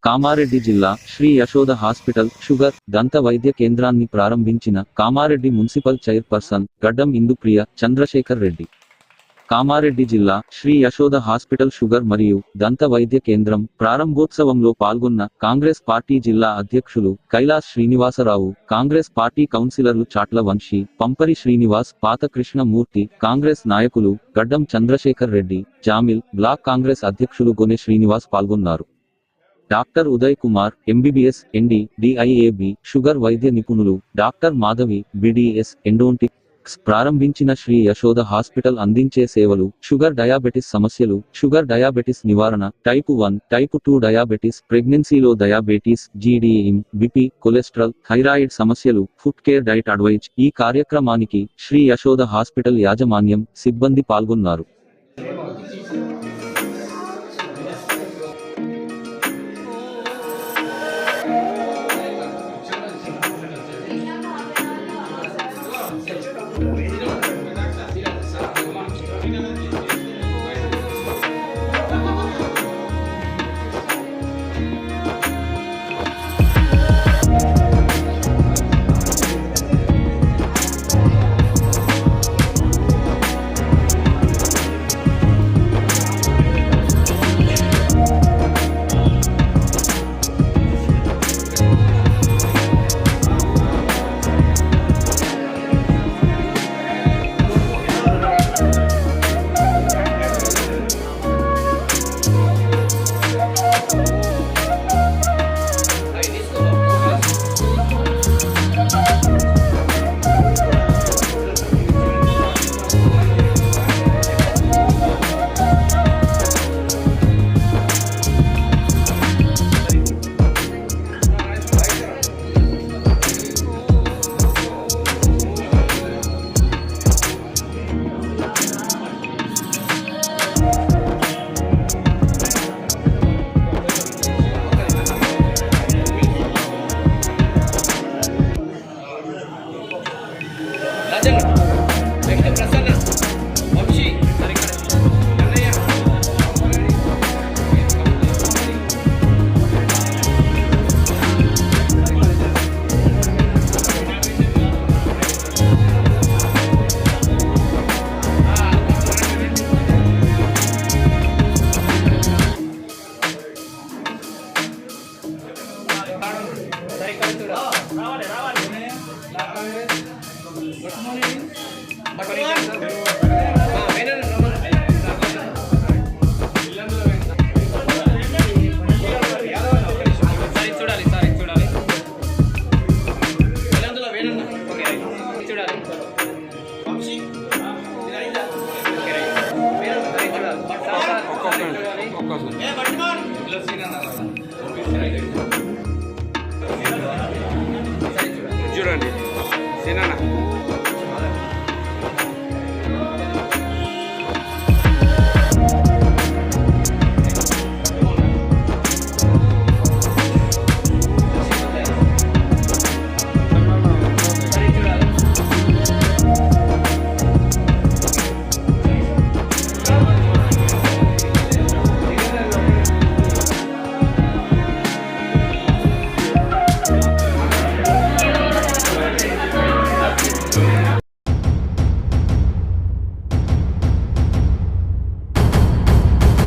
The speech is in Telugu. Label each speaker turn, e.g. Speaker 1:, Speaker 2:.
Speaker 1: కామారెడ్డి జిల్లా శ్రీ యశోద హాస్పిటల్ షుగర్ దంత వైద్య కేంద్రాన్ని ప్రారంభించిన కామారెడ్డి మున్సిపల్ చైర్పర్సన్ గడ్డం ఇందుప్రియ చంద్రశేఖర్ రెడ్డి. కామారెడ్డి జిల్లా శ్రీ యశోద హాస్పిటల్ షుగర్ మరియు దంత వైద్య కేంద్రం ప్రారంభోత్సవంలో పాల్గొన్న కాంగ్రెస్ పార్టీ జిల్లా అధ్యక్షులు కైలాస్ శ్రీనివాసరావు, కాంగ్రెస్ పార్టీ కౌన్సిలర్లు చాట్ల వంశీ, పంపరి శ్రీనివాస్, పాత కృష్ణమూర్తి, కాంగ్రెస్ నాయకులు గడ్డం చంద్రశేఖర్ రెడ్డి, జామిల్, బ్లాక్ కాంగ్రెస్ అధ్యక్షులు గొనె శ్రీనివాస్ పాల్గొన్నారు. Doctor Uday Kumar, MBBS, ND, DIAB, sugar వైద్య నిపుణులు డాక్టర్ మాధవి, బిడిఎస్, ఎండోంటిక్స్ ప్రారంభించిన శ్రీ యశోద హాస్పిటల్ అందించే సేవలు షుగర్ డయాబెటిస్ సమస్యలు, షుగర్ డయాబెటిస్ నివారణ, టైపు 1, టైపు 2 డయాబెటిస్, ప్రెగ్నెన్సీలో డయాబెటిస్, జీడీఎం, బిపి, కొలెస్ట్రాల్, థైరాయిడ్ సమస్యలు, ఫుడ్ కేర్, డైట్ అడ్వైజ్. ఈ కార్యక్రమానికి శ్రీ యశోద హాస్పిటల్ యాజమాన్యం, సిబ్బంది పాల్గొన్నారు.